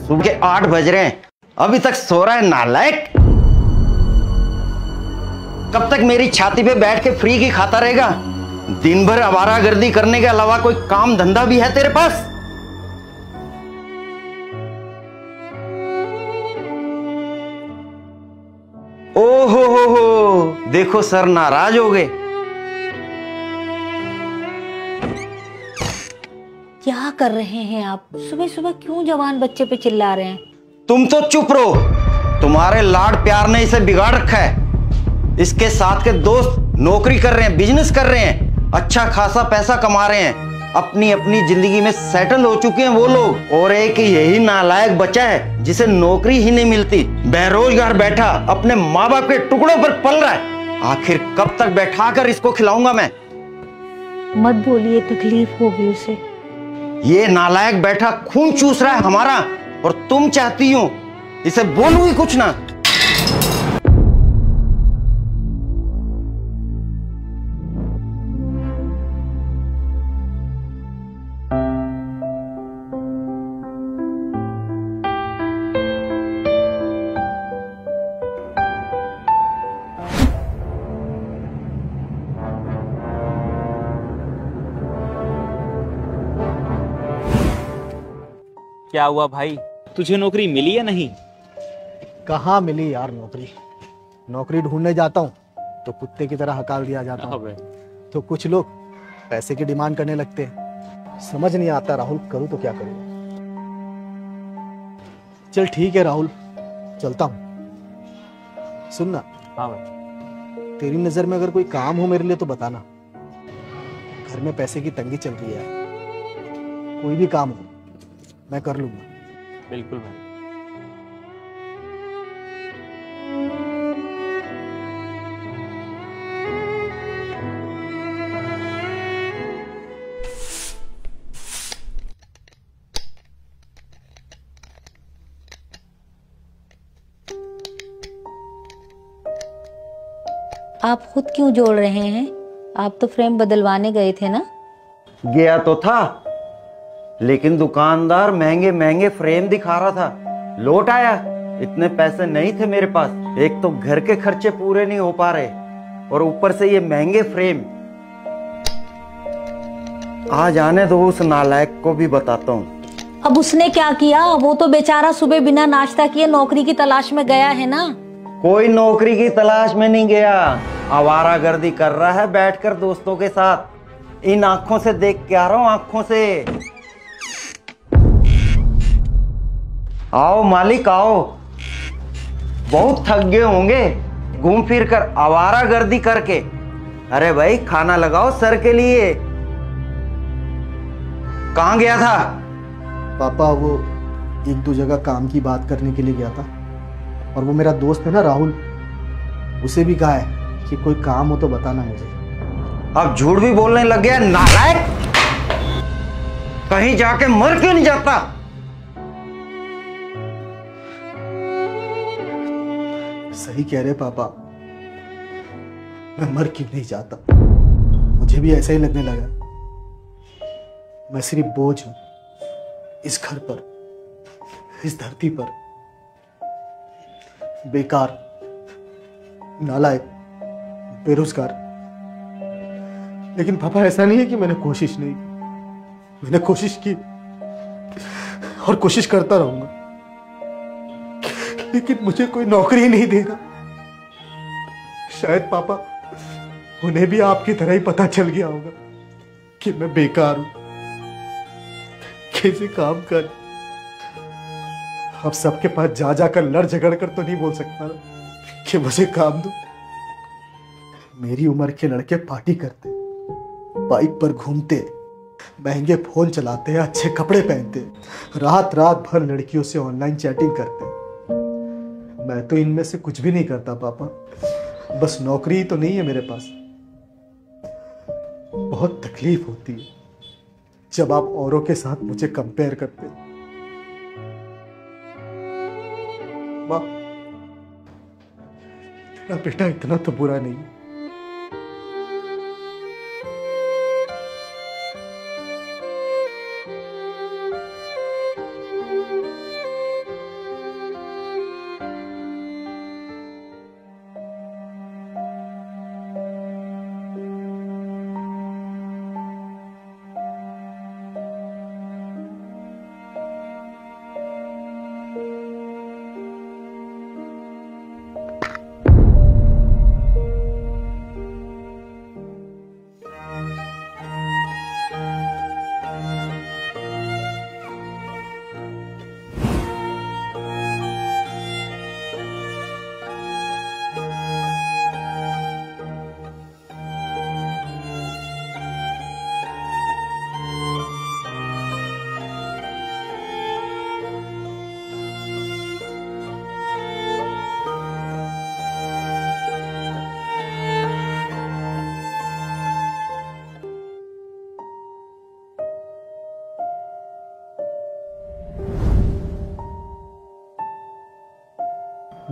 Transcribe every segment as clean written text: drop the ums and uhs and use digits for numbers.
सुबह के 8 बज रहे हैं, अभी तक सो रहा है नालायक। कब तक मेरी छाती पे बैठ के फ्री की खाता रहेगा? दिन भर आवारागर्दी करने के अलावा कोई काम धंधा भी है तेरे पास? ओहो हो, देखो सर नाराज हो गए। क्या कर रहे हैं आप? सुबह सुबह क्यों जवान बच्चे पे चिल्ला रहे हैं? तुम तो चुप रहो, तुम्हारे लाड प्यार ने इसे बिगाड़ रखा है। इसके साथ के दोस्त नौकरी कर रहे हैं, बिजनेस कर रहे हैं, अच्छा खासा पैसा कमा रहे हैं, अपनी अपनी जिंदगी में सेटल हो चुके हैं वो लोग, और एक यही नालायक बच्चा है जिसे नौकरी ही नहीं मिलती, बेरोजगार बैठा अपने माँ बाप के टुकड़ों पर पल रहा है। आखिर कब तक बैठा कर इसको खिलाऊंगा मैं? मत बोलिए, तकलीफ होगी उसे। ये नालायक बैठा खून चूस रहा है हमारा, और तुम चाहती हो इसे बोलूं ही कुछ ना। क्या हुआ भाई, तुझे नौकरी मिली या नहीं? कहाँ मिली यार नौकरी। नौकरी ढूंढने जाता हूँ तो कुत्ते की तरह हकाल दिया जाता हूँ। तो कुछ लोग पैसे की डिमांड करने लगते हैं। समझ नहीं आता राहुल, करूँ तो क्या करूँ। चल ठीक है राहुल, चलता हूँ। सुनना। हाँ भाई। तेरी नजर में अगर कोई काम हो मेरे लिए तो बताना। घर में पैसे की तंगी चल रही है, कोई भी काम हो मैं कर लूंगा। बिल्कुल भाई। आप खुद क्यों जोड़ रहे हैं? आप तो फ्रेम बदलवाने गए थे ना? गया तो था, लेकिन दुकानदार महंगे महंगे फ्रेम दिखा रहा था। लौट आया, इतने पैसे नहीं थे मेरे पास। एक तो घर के खर्चे पूरे नहीं हो पा रहे, और ऊपर से ये महंगे फ्रेम। आ जाने दो, उस नालायक को भी बताता हूँ। अब उसने क्या किया? वो तो बेचारा सुबह बिना नाश्ता किए नौकरी की तलाश में गया है ना। कोई नौकरी की तलाश में नहीं गया, आवारागर्दी कर रहा है बैठकर दोस्तों के साथ। इन आंखों से देख के आ रहा हूं, आंखों से। आओ मालिक आओ, बहुत थक गए होंगे घूम फिर कर आवारागर्दी करके। अरे भाई खाना लगाओ सर के लिए। कहाँ गया था? पापा वो एक दो जगह काम की बात करने के लिए गया था, और वो मेरा दोस्त है ना राहुल, उसे भी कहा है कि कोई काम हो तो बताना मुझे। अब झूठ भी बोलने लग गया नालायक। कहीं जाके मर क्यों नहीं जाता? सही कह रहे पापा, मैं मर क्यों नहीं जाता। मुझे भी ऐसा ही लगने लगा। मैं सिर्फ बोझ हूं इस घर पर, इस धरती पर। बेकार, नालायक, बेरोजगार। लेकिन पापा ऐसा नहीं है कि मैंने कोशिश नहीं की। मैंने कोशिश की और कोशिश करता रहूंगा, लेकिन मुझे कोई नौकरी नहीं देगा। शायद पापा उन्हें भी आपकी तरह ही पता चल गया होगा कि मैं बेकार हूं, कैसे काम कर। अब सबके पास जा जाकर लड़ झगड़ कर तो नहीं बोल सकता ना कि मुझे काम दो। मेरी उम्र के लड़के पार्टी करते, बाइक पर घूमते, महंगे फोन चलाते हैं, अच्छे कपड़े पहनते, रात रात भर लड़कियों से ऑनलाइन चैटिंग करते। मैं तो इनमें से कुछ भी नहीं करता पापा। बस नौकरी तो नहीं है मेरे पास। बहुत तकलीफ होती है जब आप औरों के साथ मुझे कंपेयर करते। माँ, तेरा बेटा इतना तो बुरा नहीं।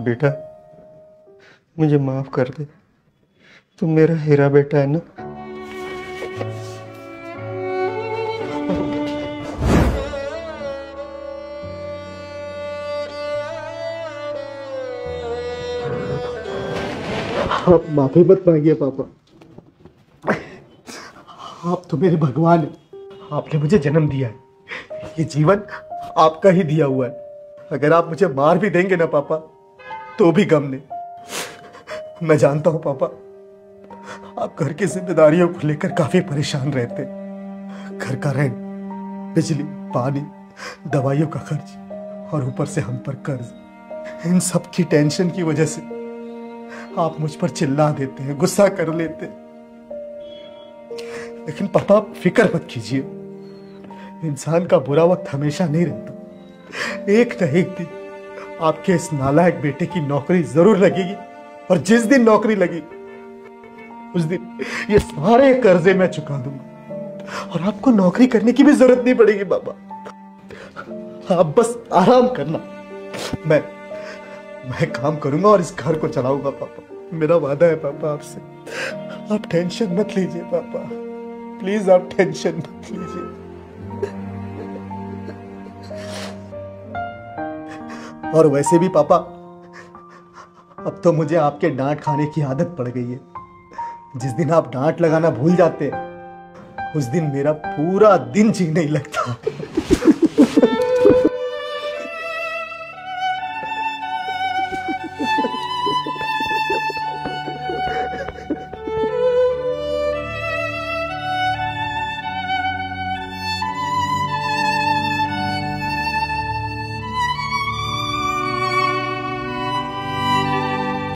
बेटा मुझे माफ कर दे, तुम मेरा हीरा बेटा है ना। आप माफी मत मांगिए पापा, आप तो मेरे भगवान हैं। आपने मुझे जन्म दिया है, ये जीवन आपका ही दिया हुआ है। अगर आप मुझे मार भी देंगे ना पापा तो भी गम नहीं। मैं जानता हूं पापा, आप घर की जिम्मेदारियों को लेकर काफी परेशान रहते हैं। घर का रेंट, बिजली, पानी, दवाइयों का खर्च और ऊपर से हम पर कर्ज। इन सब की टेंशन की वजह से आप मुझ पर चिल्ला देते हैं, गुस्सा कर लेते हैं। लेकिन पापा आप फिक्र मत कीजिए, इंसान का बुरा वक्त हमेशा नहीं रहता। एक न एक दिन आपके इस नालायक बेटे की नौकरी जरूर लगेगी, और जिस दिन नौकरी लगी उस दिन ये सारे कर्जे मैं चुका दूंगा और आपको नौकरी करने की भी जरूरत नहीं पड़ेगी पापा। आप बस आराम करना, मैं काम करूंगा और इस घर को चलाऊंगा पापा। मेरा वादा है पापा आपसे। आप टेंशन मत लीजिए पापा, प्लीज आप टेंशन मत लीजिए। और वैसे भी पापा अब तो मुझे आपके डांट खाने की आदत पड़ गई है। जिस दिन आप डांट लगाना भूल जाते हैं उस दिन मेरा पूरा दिन जी नहीं लगता।